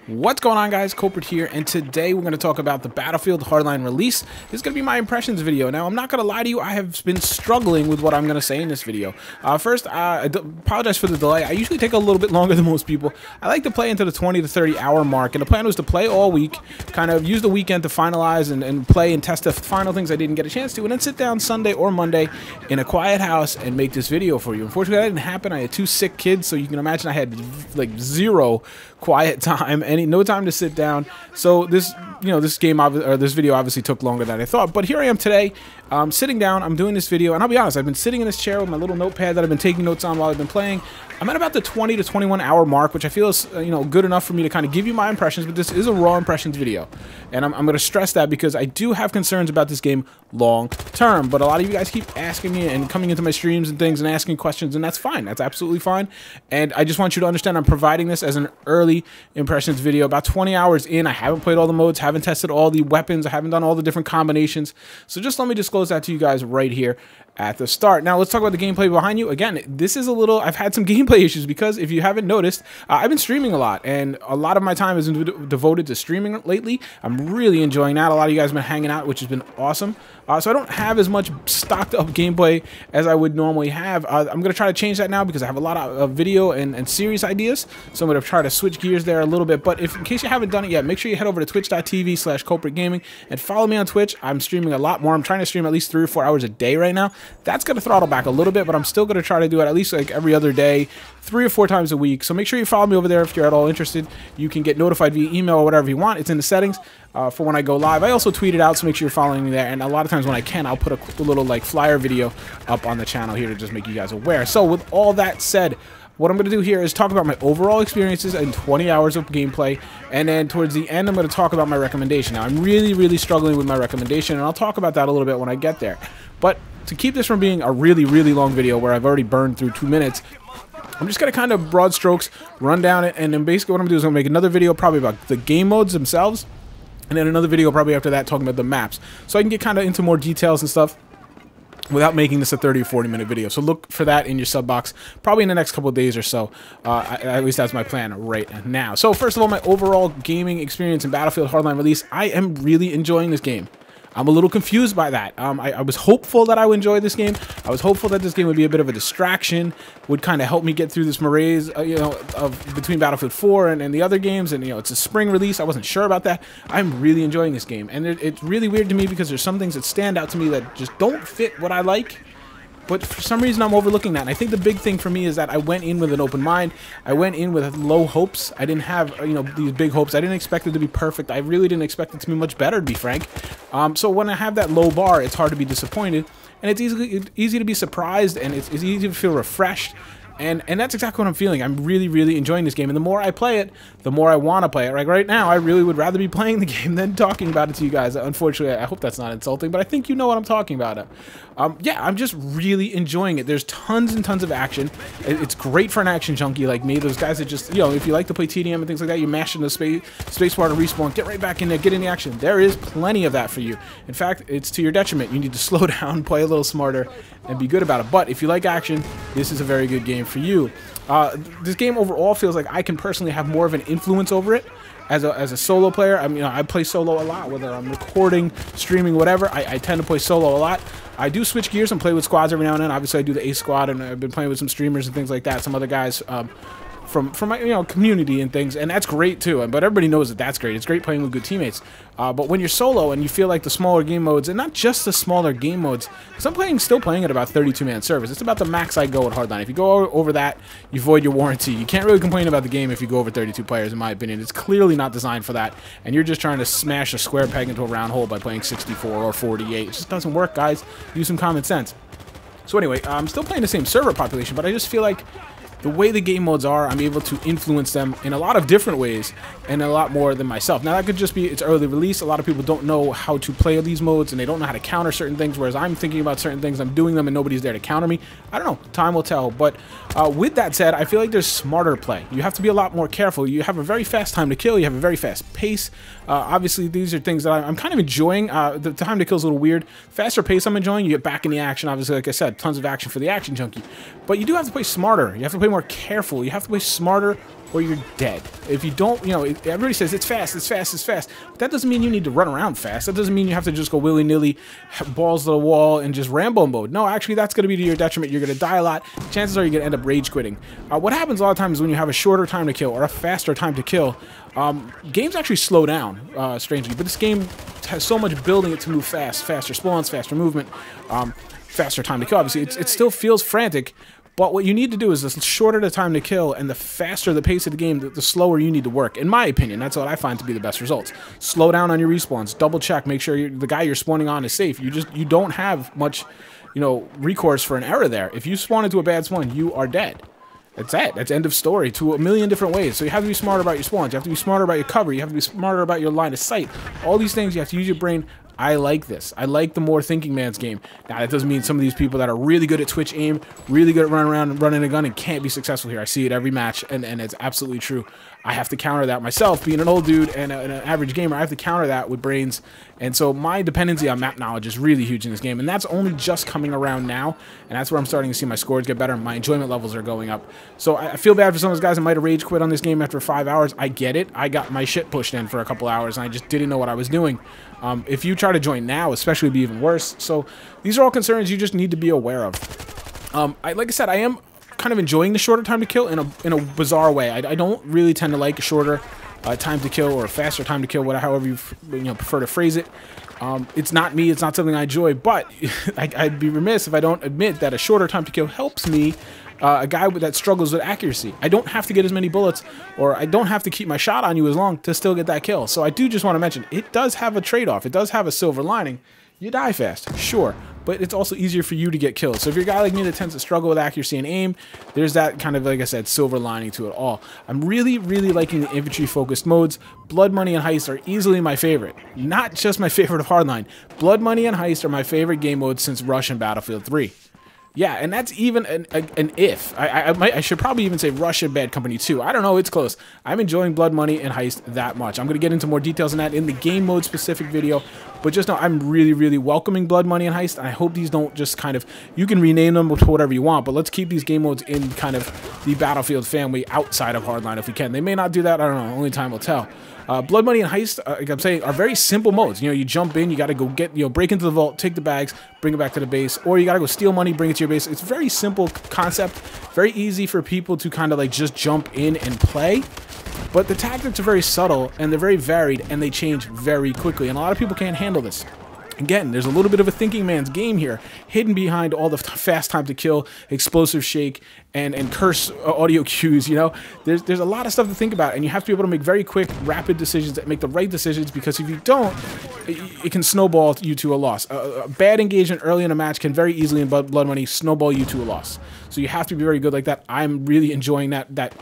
What's going on, guys? Kulprit here, and today we're going to talk about the Battlefield Hardline release. This is going to be my impressions video. Now, I'm not going to lie to you, I have been struggling with what I'm going to say in this video. First, I apologize for the delay. I usually take a little bit longer than most people. I like to play into the 20 to 30 hour mark, and the plan was to play all week, kind of use the weekend to finalize and play and test the final things I didn't get a chance to, and then sit down Sunday or Monday in a quiet house and make this video for you. Unfortunately, that didn't happen. I had two sick kids, so you can imagine I had like zero quiet time, no time to sit down. So this video obviously took longer than I thought. But here I am today, sitting down. I'm doing this video, and I'll be honest, I've been sitting in this chair with my little notepad that I've been taking notes on while I've been playing. I'm at about the 20 to 21 hour mark, which I feel is good enough for me to kind of give you my impressions. But this is a raw impressions video, and I'm going to stress that because I do have concerns about this game long term. But a lot of you guys keep asking me and coming into my streams and things and asking questions, and that's fine. That's absolutely fine. And I just want you to understand I'm providing this as an early impressions video. About 20 hours in, I haven't played all the modes, haven't tested all the weapons, I haven't done all the different combinations. So just let me disclose that to you guys right here at the start. Now let's talk about the gameplay behind you. Again, this is I've had some gameplay issues because if you haven't noticed, I've been streaming a lot, and a lot of my time is devoted to streaming lately. I'm really enjoying that. A lot of you guys have been hanging out, which has been awesome. So I don't have as much stocked up gameplay as I would normally have. I'm going to try to change that now because I have a lot of video and series ideas. So I'm going to try to switch gears there a little bit. But in case you haven't done it yet, make sure you head over to twitch.tv/KulpritGaming and follow me on Twitch. I'm streaming a lot more. I'm trying to stream at least 3 or 4 hours a day right now. That's going to throttle back a little bit, but I'm still going to try to do it at least like every other day, 3 or 4 times a week. So make sure you follow me over there if you're at all interested. You can get notified via email or whatever you want. It's in the settings for when I go live. I also tweet it out, so make sure you're following me there. And a lot of times when I can, I'll put a little like flyer video up on the channel here to just make you guys aware. So with all that said, what I'm going to do here is talk about my overall experiences and 20 hours of gameplay, and then towards the end I'm going to talk about my recommendation. Now I'm really struggling with my recommendation, and I'll talk about that a little bit when I get there. But to keep this from being a really long video where I've already burned through 2 minutes, I'm just going to kind of broad strokes run down it, and then basically what I'm going to do is I'm going to make another video probably about the game modes themselves, and then another video probably after that talking about the maps, so I can get kind of into more details and stuff without making this a 30 or 40 minute video. So look for that in your sub box probably in the next couple of days or so. At least that's my plan right now. So first of all, my overall gaming experience in Battlefield Hardline release, I am really enjoying this game. I'm a little confused by that. I was hopeful that I would enjoy this game. I was hopeful that this game would be a bit of a distraction, would kind of help me get through this malaise, between Battlefield 4 and the other games. And it's a spring release. I wasn't sure about that. I'm really enjoying this game, and it's really weird to me because there's some things that stand out to me that just don't fit what I like. But for some reason, I'm overlooking that. And I think the big thing for me is that I went in with an open mind. I went in with low hopes. I didn't have, these big hopes. I didn't expect it to be perfect. I really didn't expect it to be much better, to be frank. So when I have that low bar, it's hard to be disappointed. And it's easy to be surprised, and it's easy to feel refreshed. And that's exactly what I'm feeling. I'm really enjoying this game, and the more I play it, the more I want to play it. Like right now, I really would rather be playing the game than talking about it to you guys. Unfortunately, I hope that's not insulting, but I think you know what I'm talking about. Yeah, I'm just really enjoying it. There's tons and tons of action. It's great for an action junkie like me. Those guys that just, if you like to play TDM and things like that, you mash into spacebar to respawn, get right back in there, get in the action. There is plenty of that for you. In fact, it's to your detriment. You need to slow down, play a little smarter, and be good about it. But if you like action, this is a very good game for you. This game overall feels like I can personally have more of an influence over it as a solo player. I play solo a lot, whether I'm recording, streaming, whatever. I tend to play solo a lot. I do switch gears and play with squads every now and then. Obviously, I do the Ace squad, and I've been playing with some streamers and things like that. Some other guys from my community and things, and that's great too. But everybody knows that that's great. It's great playing with good teammates. But when you're solo and you feel like the smaller game modes, and not just the smaller game modes, because I'm still playing at about 32-man servers. It's about the max I go at Hardline. If you go over that, you void your warranty. You can't really complain about the game if you go over 32 players, in my opinion. It's clearly not designed for that, and you're just trying to smash a square peg into a round hole by playing 64 or 48. It just doesn't work, guys. Use some common sense. So anyway, I'm still playing the same server population, but I just feel like the way the game modes are, I'm able to influence them in a lot of different ways, and a lot more than myself. Now, that could just be it's early release. A lot of people don't know how to play these modes, and they don't know how to counter certain things, whereas I'm thinking about certain things, I'm doing them, and nobody's there to counter me. I don't know. Time will tell. But with that said, I feel like there's smarter play. You have to be a lot more careful. You have a very fast time to kill. You have a very fast pace. Obviously, these are things that I'm kind of enjoying. The time to kill is a little weird. Faster pace I'm enjoying. You get back in the action. Obviously, like I said, tons of action for the action junkie. But you do have to play smarter. You have to play more careful. You have to play smarter or you're dead. If you don't, you know, everybody says it's fast, it's fast, it's fast. But that doesn't mean you need to run around fast. That doesn't mean you have to just go willy-nilly, balls to the wall, and just Rambo mode. No, actually, that's going to be to your detriment. You're going to die a lot. Chances are you're going to end up rage quitting. What happens a lot of times is when you have a shorter time to kill or a faster time to kill, games actually slow down, strangely. But this game has so much building it to move fast, faster spawns, faster movement, faster time to kill. Obviously, it still feels frantic. But what you need to do is the shorter the time to kill and the faster the pace of the game, the slower you need to work. In my opinion, that's what I find to be the best results. Slow down on your respawns, double check, make sure the guy you're spawning on is safe. You don't have much, you know, recourse for an error there. If you spawn into a bad spawn, you are dead. That's it. That's end of story to a million different ways. So you have to be smarter about your spawns. You have to be smarter about your cover. You have to be smarter about your line of sight. All these things, you have to use your brain. I like this. I like the more thinking man's game. Now, that doesn't mean some of these people that are really good at Twitch aim, really good at running around and running a gun and can't be successful here. I see it every match, and it's absolutely true. I have to counter that myself. Being an old dude and an average gamer, I have to counter that with brains. And so my dependency on map knowledge is really huge in this game, and that's only just coming around now, and that's where I'm starting to see my scores get better. My enjoyment levels are going up. So I feel bad for some of those guys that might have rage quit on this game after 5 hours. I get it. I got my shit pushed in for a couple hours, and I just didn't know what I was doing. If you try to join now, especially, it'd be even worse. So these are all concerns you just need to be aware of. Like I said, I am kind of enjoying the shorter time to kill in a bizarre way. I don't really tend to like a shorter time to kill or a faster time to kill, however you prefer to phrase it. It's not me. It's not something I enjoy. But I'd be remiss if I don't admit that a shorter time to kill helps me. A guy that struggles with accuracy. I don't have to get as many bullets, or I don't have to keep my shot on you as long to still get that kill. So I do just want to mention, it does have a trade-off. It does have a silver lining. You die fast, sure, but it's also easier for you to get kills. So if you're a guy like me that tends to struggle with accuracy and aim, there's that kind of, like I said, silver lining to it all. I'm really, really liking the infantry-focused modes. Blood Money and Heist are easily my favorite. Not just my favorite of Hardline. Blood Money and Heist are my favorite game modes since Rush and Battlefield 3. Yeah, and that's even an if. I should probably even say Rush and Bad Company 2. I don't know, it's close. I'm enjoying Blood Money and Heist that much. I'm going to get into more details on that in the game mode specific video. But just know I'm really, really welcoming Blood Money and Heist. And I hope these don't just kind of, you can rename them to whatever you want, but let's keep these game modes in kind of the Battlefield family outside of Hardline if we can. They may not do that, I don't know, only time will tell. Blood Money and Heist, like I'm saying, are very simple modes. You know, you jump in, you got to go get, break into the vault, take the bags, bring it back to the base, or you got to go steal money, bring it to your base. It's a very simple concept, very easy for people to kind of like just jump in and play. But the tactics are very subtle, and they're very varied, and they change very quickly, and a lot of people can't handle this. Again, there's a little bit of a thinking man's game here, hidden behind all the fast time to kill, explosive shake, and curse audio cues, There's a lot of stuff to think about, and you have to be able to make very quick, rapid decisions that make the right decisions, because if you don't, it can snowball you to a loss. A bad engagement early in a match can very easily, in Blood Money, snowball you to a loss. So you have to be very good like that. I'm really enjoying that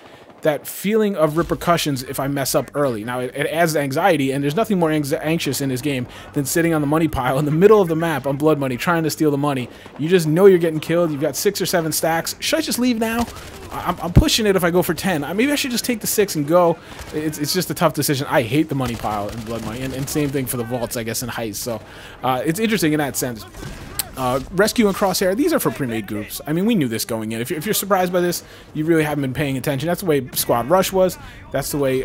feeling of repercussions if I mess up early. Now, it adds anxiety, and there's nothing more anxious in this game than sitting on the money pile in the middle of the map on Blood Money, trying to steal the money. You just know you're getting killed. You've got 6 or 7 stacks. Should I just leave now? I'm pushing it if I go for 10. Maybe I should just take the 6 and go. It's just a tough decision. I hate the money pile in Blood Money, and same thing for the vaults, I guess, in Heist. So it's interesting in that sense. Rescue and Crosshair, these are for pre-made groups. I mean, we knew this going in. If you're surprised by this, you really haven't been paying attention. That's the way Squad Rush was. That's the way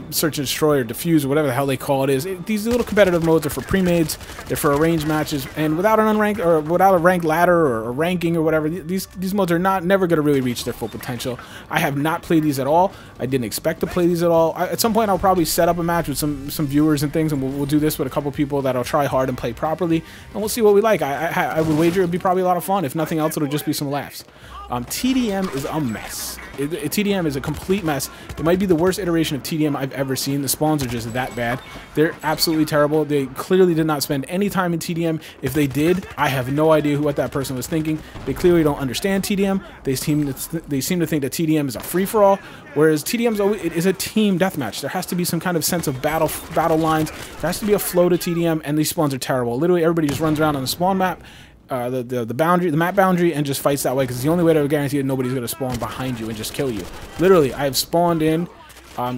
Search and Destroy or Defuse or whatever the hell they call it is. These little competitive modes are for pre-mades. They're for arranged matches. And without an unranked or without a ranked ladder or a ranking or whatever, these modes are never going to really reach their full potential. I have not played these at all. I didn't expect to play these at all. At some point, I'll probably set up a match with some viewers and things, and we'll do this with a couple people that'll try hard and play properly, and we'll see what we like. I would wager it'd be probably a lot of fun. If nothing else, it'll just be some laughs. TDM is a mess. TDM is a complete mess. It might be the worst iteration of TDM I've ever seen. The spawns are just that bad. They're absolutely terrible. They clearly did not spend any time in TDM. If they did, I have no idea what that person was thinking. They clearly don't understand TDM. They seem to think that TDM is a free-for-all, whereas TDM is a team deathmatch. There has to be some kind of sense of battle lines. There has to be a flow to TDM, and these spawns are terrible. Literally, everybody just runs around on the spawn map, the map boundary, and just fights that way, because it's the only way to guarantee that nobody's going to spawn behind you and just kill you. Literally, I have spawned in,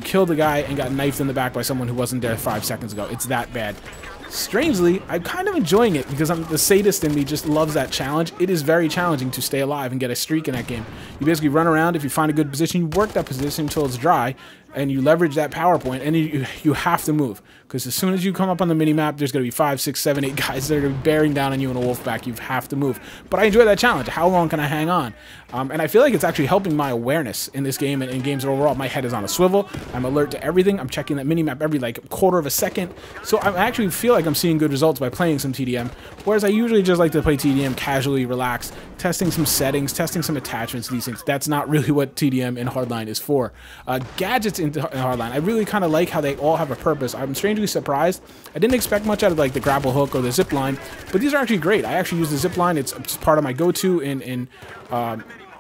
killed a guy, and got knifed in the back by someone who wasn't there 5 seconds ago. It's that bad. Strangely, I'm kind of enjoying it because the sadist in me just loves that challenge. It is very challenging to stay alive and get a streak in that game. You basically run around. If you find a good position, you work that position until it's dry, and you leverage that power point, and you have to move. Because as soon as you come up on the mini-map, there's going to be 5, 6, 7, 8 guys that are going to be bearing down on you in a wolf pack. You have to move. But I enjoy that challenge. How long can I hang on? And I feel like it's actually helping my awareness in this game and in games overall. My head is on a swivel. I'm alert to everything. I'm checking that mini-map every like quarter of a second. So I actually feel like I'm seeing good results by playing some TDM. Whereas I usually just like to play TDM casually, relaxed, testing some settings, testing some attachments, these things. That's not really what TDM in Hardline is for. Gadgets in Hardline, I really kind of like how they all have a purpose. I'm strangely surprised. I didn't expect much out of like the grapple hook or the zip line, but these are actually great. I actually use the zip line. It's part of my go-to in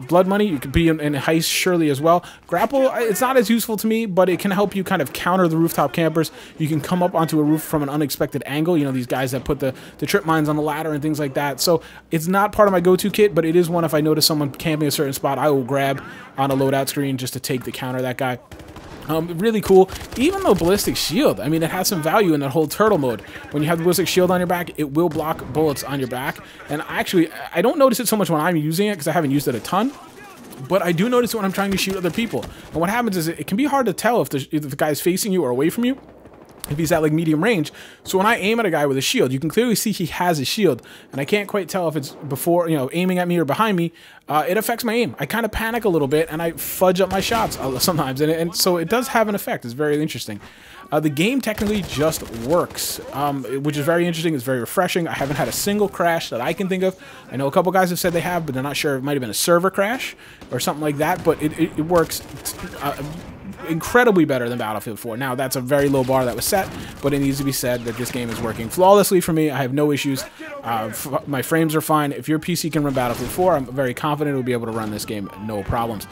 Blood Money. You could be in Heist surely as well. Grapple, it's not as useful to me, but it can help you kind of counter the rooftop campers. You can come up onto a roof from an unexpected angle. You know, these guys that put the trip mines on the ladder and things like that. So it's not part of my go-to kit, but it is one if I notice someone camping a certain spot, I will grab on a loadout screen just to take the counter that guy. Really cool. Even though ballistic shield, I mean, it has some value in that whole turtle mode. When you have the ballistic shield on your back, it will block bullets on your back. And actually, I don't notice it so much when I'm using it because I haven't used it a ton. But I do notice it when I'm trying to shoot other people. And what happens is it can be hard to tell if the guy's facing you or away from you, if he's at like medium range. So when I aim at a guy with a shield, you can clearly see he has a shield, and I can't quite tell if it's before, you know, aiming at me or behind me. It affects my aim. I kind of panic a little bit, and I fudge up my shots sometimes, and so it does have an effect. It's very interesting. The game technically just works, which is very interesting. It's very refreshing. I haven't had a single crash that I can think of. I know a couple guys have said they have, but they're not sure. It might have been a server crash or something like that, but it works incredibly better than Battlefield 4. Now, that's a very low bar that was set, but it needs to be said that this game is working flawlessly for me. I have no issues. My frames are fine. If your PC can run Battlefield 4, I'm very confident it will be able to run this game, no problems.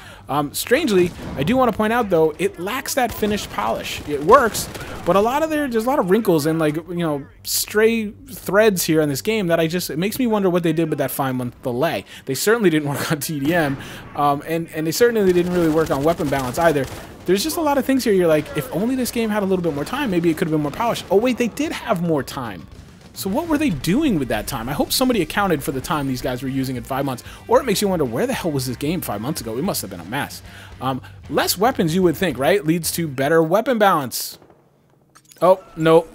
Strangely, I do want to point out, though, it lacks that finished polish. It works, but there's a lot of wrinkles and, like, you know, stray threads here in this game that it makes me wonder what they did with that 5-month delay. They certainly didn't work on TDM, and they certainly didn't really work on weapon balance either. There's just a lot of things here. You're like, if only this game had a little bit more time, maybe it could have been more polished. Oh, wait, they did have more time. So what were they doing with that time? I hope somebody accounted for the time these guys were using in 5 months. Or it makes you wonder, where the hell was this game 5 months ago? It must have been a mess. Less weapons, you would think, right? Leads to better weapon balance. Oh, no,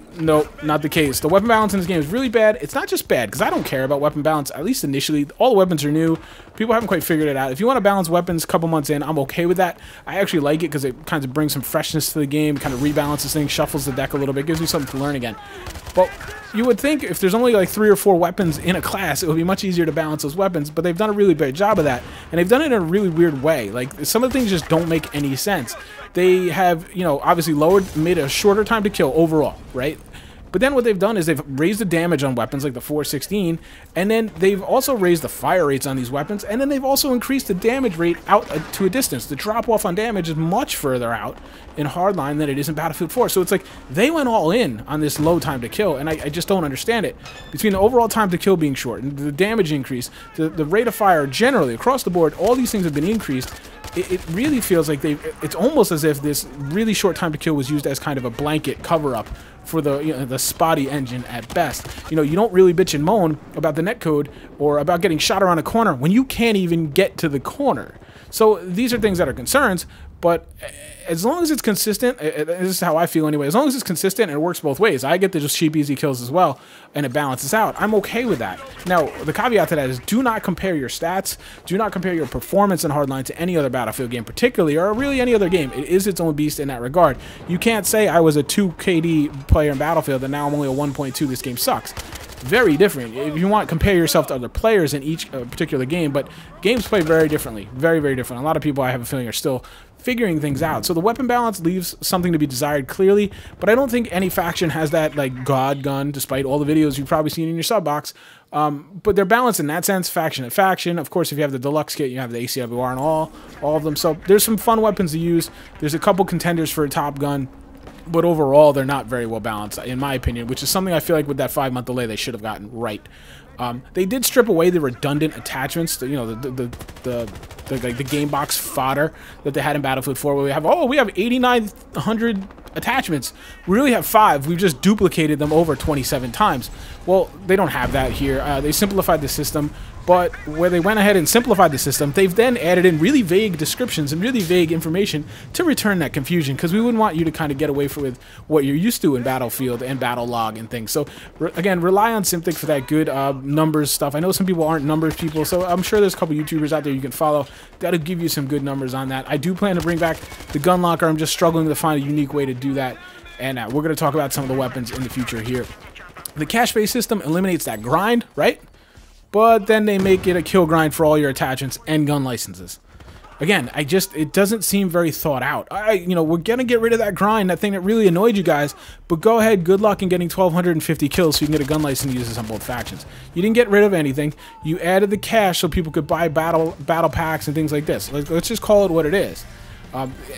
not the case. The weapon balance in this game is really bad. It's not just bad, because I don't care about weapon balance, at least initially. All the weapons are new. People haven't quite figured it out. If you want to balance weapons a couple months in, I'm okay with that. I actually like it because it kind of brings some freshness to the game, kind of rebalances things, shuffles the deck a little bit, gives me something to learn again. But you would think if there's only like 3 or 4 weapons in a class, it would be much easier to balance those weapons, but they've done a really bad job of that, and they've done it in a really weird way. Like, some of the things just don't make any sense. They have, you know, obviously made a shorter time to kill overall, right? But then what they've done is they've raised the damage on weapons like the 416, and then they've also raised the fire rates on these weapons, and then they've also increased the damage rate out to a distance. The drop-off on damage is much further out in Hardline than it is in Battlefield 4. So it's like they went all in on this low time to kill, and I just don't understand it. Between the overall time to kill being shortened, the damage increase, the rate of fire generally across the board, all these things have been increased. It really feels like it's almost as if this really short time to kill was used as kind of a blanket cover-up for the spotty engine at best. You know, you don't really bitch and moan about the netcode or about getting shot around a corner when you can't even get to the corner. So these are things that are concerns, but as long as it's consistent, this is how I feel anyway, as long as it's consistent and it works both ways, I get the just cheap, easy kills as well, and it balances out, I'm okay with that. Now, the caveat to that is do not compare your stats, do not compare your performance in Hardline to any other Battlefield game particularly, or really any other game. It is its own beast in that regard. You can't say I was a 2 KD player in Battlefield and now I'm only a 1.2, this game sucks. Very different. If you want, compare yourself to other players in each particular game, but games play very differently. Very, very different. A lot of people, I have a feeling, are still figuring things out. So the weapon balance leaves something to be desired clearly, but I don't think any faction has that, like, god gun, despite all the videos you've probably seen in your sub box. But they're balanced in that sense, faction at faction. Of course, if you have the deluxe kit, you have the ACWR and all of them. So there's some fun weapons to use. There's a couple contenders for a top gun. But overall, they're not very well balanced, in my opinion, which is something I feel like with that 5-month delay they should have gotten right. They did strip away the redundant attachments, the game box fodder that they had in Battlefield 4, where we have 8,900 attachments. We really have 5. We've just duplicated them over 27 times. Well, they don't have that here. They simplified the system, but where they went ahead and simplified the system, they've then added in really vague descriptions and really vague information to return that confusion, because we wouldn't want you to kind of get away with what you're used to in Battlefield and Battle Log and things. So again, rely on Simtic for that good numbers stuff. I know some people aren't numbers people, so I'm sure there's a couple YouTubers out there you can follow that'll give you some good numbers on that. I do plan to bring back the gun locker. I'm just struggling to find a unique way to do that, and we're going to talk about some of the weapons in the future here. The cache-based system eliminates that grind, right? But then they make it a kill grind for all your attachments and gun licenses. Again, it doesn't seem very thought out. You know, we're gonna get rid of that grind, that thing that really annoyed you guys, but go ahead, good luck in getting 1,250 kills so you can get a gun license to use this on both factions. You didn't get rid of anything. You added the cache so people could buy battle packs and things like this. Let's just call it what it is.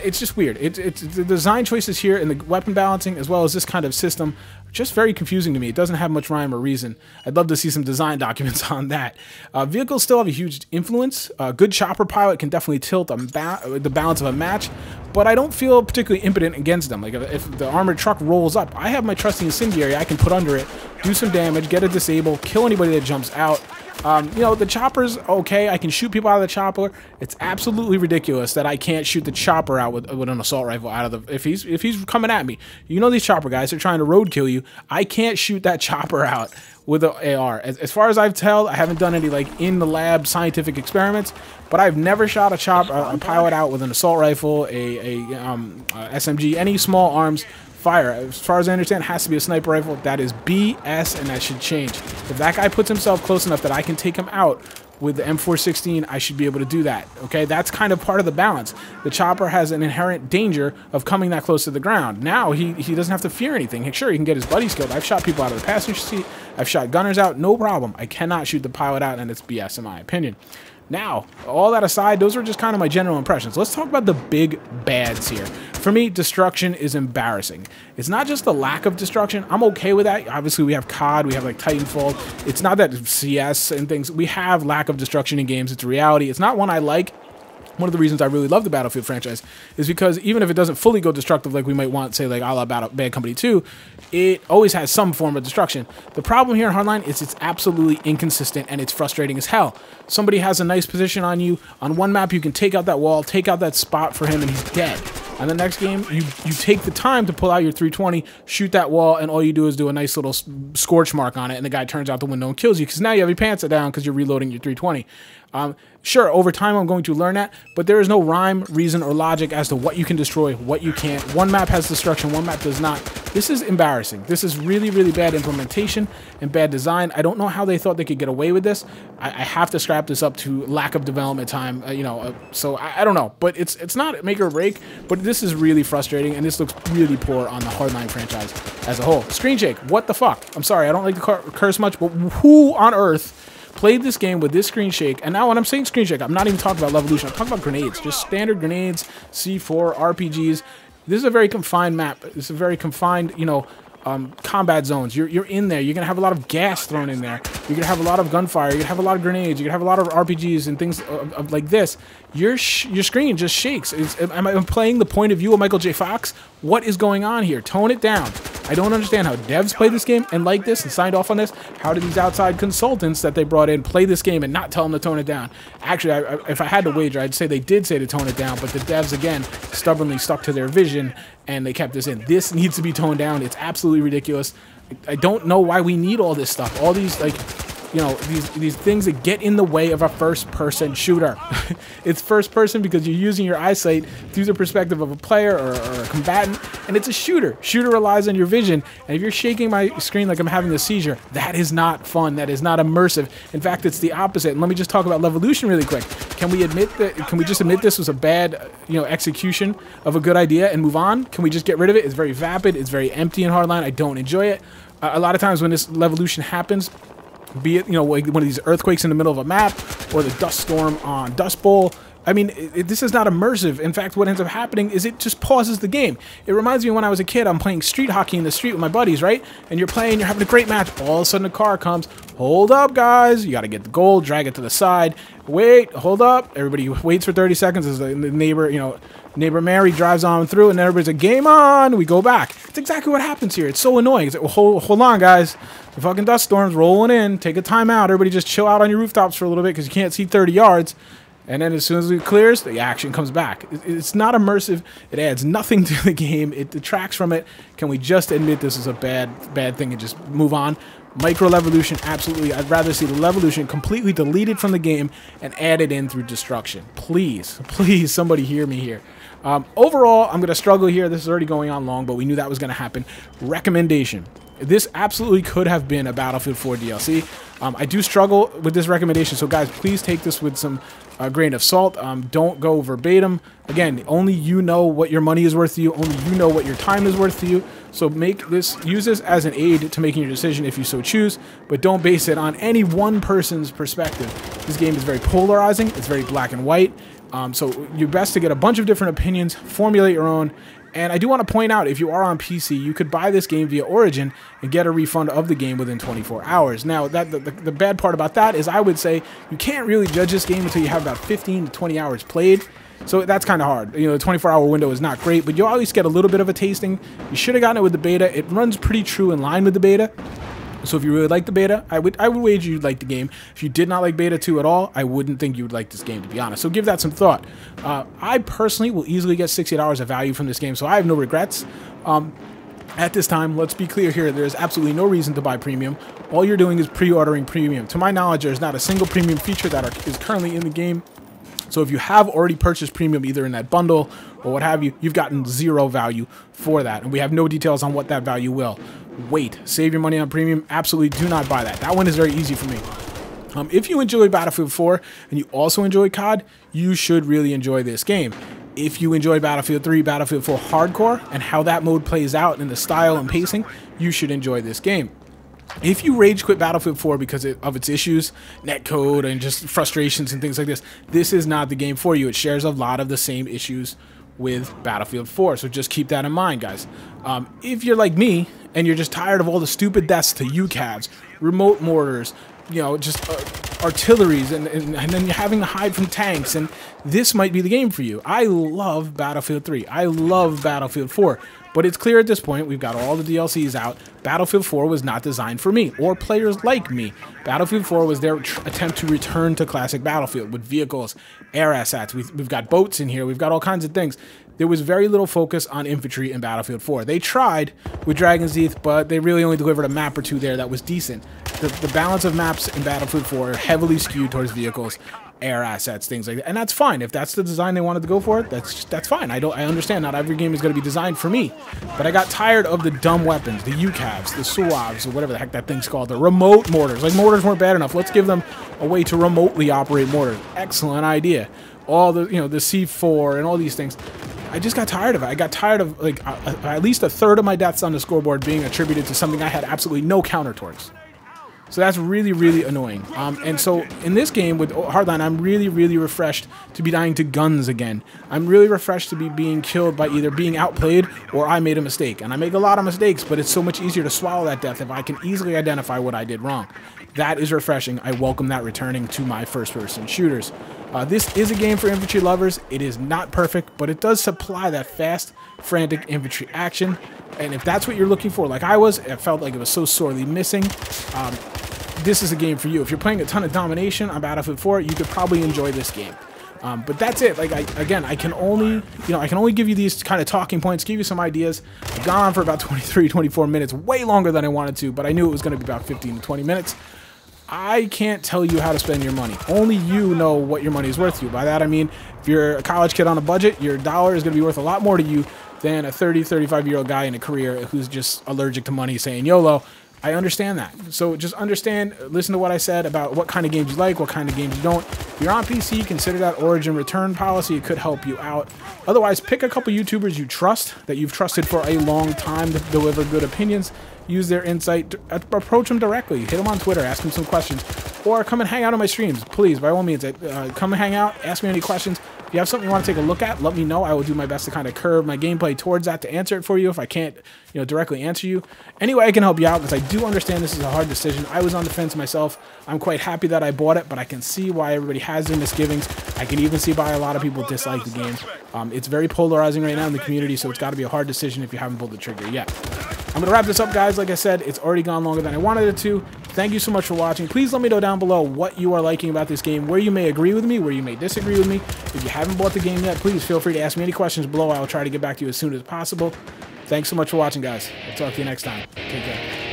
It's just weird. It's the design choices here and the weapon balancing, as well as this kind of system, just very confusing to me. It doesn't have much rhyme or reason. I'd love to see some design documents on that. Vehicles still have a huge influence. Good chopper pilot can definitely tilt the balance of a match, but I don't feel particularly impotent against them. Like if the armored truck rolls up, I have my trusty incendiary. I can put under it, do some damage, get it disabled, kill anybody that jumps out. You know, the chopper's okay. I can shoot people out of the chopper. It's absolutely ridiculous that I can't shoot the chopper out with an assault rifle out of the... If he's coming at me, you know these chopper guys are trying to roadkill you. I can't shoot that chopper out with an AR. As far as I've told, I haven't done any like in the lab scientific experiments, but I've never shot a pilot out with an assault rifle, SMG, any small arms. Fire, as far as I understand, it has to be a sniper rifle. That is BS, and that should change. If that guy puts himself close enough that I can take him out with the M416, I should be able to do that. Okay, that's kind of part of the balance. The chopper has an inherent danger of coming that close to the ground. Now he doesn't have to fear anything. Sure, he can get his buddies killed. I've shot people out of the passenger seat. I've shot gunners out, no problem. I cannot shoot the pilot out, and it's BS in my opinion. Now, all that aside, those are just kind of my general impressions. Let's talk about the big bads here. For me, destruction is embarrassing. It's not just the lack of destruction. I'm okay with that. Obviously, we have COD, we have like Titanfall. It's not that CS and things. We have lack of destruction in games. It's a reality. It's not one I like. One of the reasons I really love the Battlefield franchise is because even if it doesn't fully go destructive like we might want, say, like a la Bad Company 2, it always has some form of destruction. The problem here in Hardline is it's absolutely inconsistent and it's frustrating as hell. Somebody has a nice position on you. On one map, you can take out that wall, take out that spot for him, and he's dead. On the next game, you take the time to pull out your 320, shoot that wall, and all you do is do a nice little scorch mark on it, and the guy turns out the window and kills you because now you have your pants down because you're reloading your 320. Sure, over time I'm going to learn that, but there is no rhyme, reason, or logic as to what you can destroy, what you can't. One map has destruction, one map does not. This is embarrassing. This is really, really bad implementation and bad design. I don't know how they thought they could get away with this. I have to scrap this up to lack of development time, so I don't know. But it's not make or break, but this is really frustrating, and this looks really poor on the Hardline franchise as a whole. Screen shake, what the fuck? I'm sorry, I don't like to curse much, but who on earth played this game with this screen shake? And now when I'm saying screen shake, I'm not even talking about Levolution. I'm talking about grenades, just standard grenades, C4, RPGs. This is a very confined map. This is a very confined, combat zones. You're in there. You're gonna have a lot of gas thrown in there. You're gonna have a lot of gunfire. You're gonna have a lot of grenades. You're gonna have a lot of RPGs and things like this. Your screen just shakes. Am I playing the point of view of Michael J. Fox? What is going on here? Tone it down. I don't understand how devs play this game and like this and signed off on this. How did these outside consultants that they brought in play this game and not tell them to tone it down? Actually, if I had to wager, I'd say they did say to tone it down, but the devs, again, stubbornly stuck to their vision and they kept this in. This needs to be toned down. It's absolutely ridiculous. I don't know why we need all this stuff. All these, these things that get in the way of a first-person shooter. It's first-person because you're using your eyesight through the perspective of a player or a combatant, and it's a shooter. Shooter relies on your vision, and if you're shaking my screen like I'm having a seizure, that is not fun. That is not immersive. In fact, it's the opposite. And let me just talk about Levolution really quick. Can we just admit this was a bad, execution of a good idea and move on? Can we just get rid of it? It's very vapid. It's very empty in Hardline. I don't enjoy it. A lot of times when this Levolution happens, be it, like one of these earthquakes in the middle of a map or the dust storm on Dust Bowl, I mean, this is not immersive. In fact, what ends up happening is it just pauses the game. It reminds me when I was a kid, I'm playing street hockey in the street with my buddies, right? And you're playing, you're having a great match. All of a sudden, a car comes. Hold up, guys. You got to get the goal, drag it to the side. Wait, hold up. Everybody waits for 30 seconds as the neighbor, neighbor Mary drives on through, and then everybody's like, game on. We go back. It's exactly what happens here. It's so annoying. It's like, well, hold on, guys. The fucking dust storm's rolling in. Take a timeout. Everybody just chill out on your rooftops for a little bit because you can't see 30 yards. And then as soon as it clears, the action comes back. It's not immersive. It adds nothing to the game. It detracts from it. Can we just admit this is a bad thing and just move on? Micro Levolution, absolutely. I'd rather see the Levolution completely deleted from the game and added in through destruction. Please, please, somebody hear me here. Overall, I'm going to struggle here. This is already going on long, but we knew that was going to happen. Recommendation. This absolutely could have been a Battlefield 4 DLC. I do struggle with this recommendation, so guys, please take this with some grain of salt. Don't go verbatim. Again, only you know what your money is worth to you. Only you know what your time is worth to you. So use this as an aid to making your decision if you so choose, but don't base it on any one person's perspective. This game is very polarizing. It's very black and white. So you're best to get a bunch of different opinions, formulate your own. And I do want to point out, if you are on PC, you could buy this game via Origin and get a refund of the game within 24 hours. Now, the bad part about that is I would say you can't really judge this game until you have about 15 to 20 hours played. So that's kind of hard. The 24-hour window is not great, but you'll at least get a little bit of a tasting. You should have gotten it with the beta. It runs pretty true in line with the beta. So if you really like the beta, I would wager you'd like the game. If you did not like beta 2 at all, I wouldn't think you would like this game, to be honest. So give that some thought. I personally will easily get $60 of value from this game, so I have no regrets. At this time, let's be clear here, there's absolutely no reason to buy premium. All you're doing is pre-ordering premium. To my knowledge, there's not a single premium feature that is currently in the game. So if you have already purchased premium either in that bundle or what have you, you've gotten zero value for that. And we have no details on what that value will. Wait, save your money on premium. Absolutely do not buy that. That one is very easy for me. If you enjoy Battlefield 4 and you also enjoy COD, you should really enjoy this game. If you enjoy Battlefield 3, Battlefield 4 Hardcore, and how that mode plays out in the style and pacing, you should enjoy this game. If you rage quit Battlefield 4 because of its issues, netcode, and just frustrations and things like this is not the game for you. It shares a lot of the same issues with Battlefield 4, so just keep that in mind, guys. If you're like me and you're just tired of all the stupid deaths to UCAVs, remote mortars, just artilleries, and then you're having to hide from tanks, and this might be the game for you. I love Battlefield 3. I love Battlefield 4. But it's clear at this point, we've got all the DLCs out. Battlefield 4 was not designed for me, or players like me. Battlefield 4 was their attempt to return to classic Battlefield with vehicles, air assets. We've got boats in here. We've got all kinds of things. There was very little focus on infantry in Battlefield 4. They tried with Dragon's Teeth, but they really only delivered a map or two there that was decent. The balance of maps in Battlefield 4 are heavily skewed towards vehicles, air assets, things like that, and that's fine. If that's the design they wanted to go for, that's fine. I understand. Not every game is going to be designed for me, but I got tired of the dumb weapons, the UCAVs, the SUAVs, or whatever the heck that thing's called, the remote mortars. Like, mortars weren't bad enough. Let's give them a way to remotely operate mortars. Excellent idea. All the the C4 and all these things. I just got tired of it. I got tired of at least a third of my deaths on the scoreboard being attributed to something I had absolutely no counter towards. So that's really, really annoying. And so in this game with Hardline, I'm really, really refreshed to be dying to guns again. I'm really refreshed to be being killed by either being outplayed or I made a mistake. And I make a lot of mistakes, but it's so much easier to swallow that death if I can easily identify what I did wrong. That is refreshing. I welcome that returning to my first-person shooters. This is a game for infantry lovers. It is not perfect, but it does supply that fast, frantic infantry action. And if that's what you're looking for, like I was, it felt like it was so sorely missing. This is a game for you. If you're playing a ton of domination on Battlefield 4, you could probably enjoy this game. But that's it. Like I can only give you these kind of talking points, give you some ideas. I've gone on for about 23, 24 minutes, way longer than I wanted to, but I knew it was going to be about 15 to 20 minutes. I can't tell you how to spend your money. Only you know what your money is worth to you. By that I mean, if you're a college kid on a budget, your dollar is going to be worth a lot more to you than a 30, 35-year-old guy in a career who's just allergic to money saying YOLO. I understand that. So just understand, listen to what I said about what kind of games you like, what kind of games you don't. If you're on PC, consider that Origin return policy. It could help you out. Otherwise, pick a couple YouTubers you trust, that you've trusted for a long time to deliver good opinions, use their insight, approach them directly, hit them on Twitter, ask them some questions, or come and hang out on my streams. Please, by all means, come and hang out, ask me any questions. If you have something you want to take a look at, let me know. I will do my best to kind of curve my gameplay towards that to answer it for you if I can't, directly answer you. Anyway, I can help you out because I do understand this is a hard decision. I was on the fence myself. I'm quite happy that I bought it, but I can see why everybody has their misgivings. I can even see why a lot of people dislike the game. It's very polarizing right now in the community, so it's got to be a hard decision if you haven't pulled the trigger yet. I'm going to wrap this up, guys. Like I said, it's already gone longer than I wanted it to. Thank you so much for watching. Please let me know down below what you are liking about this game, where you may agree with me, where you may disagree with me. If you haven't bought the game yet, please feel free to ask me any questions below. I will try to get back to you as soon as possible. Thanks so much for watching, guys. I'll talk to you next time. Take care.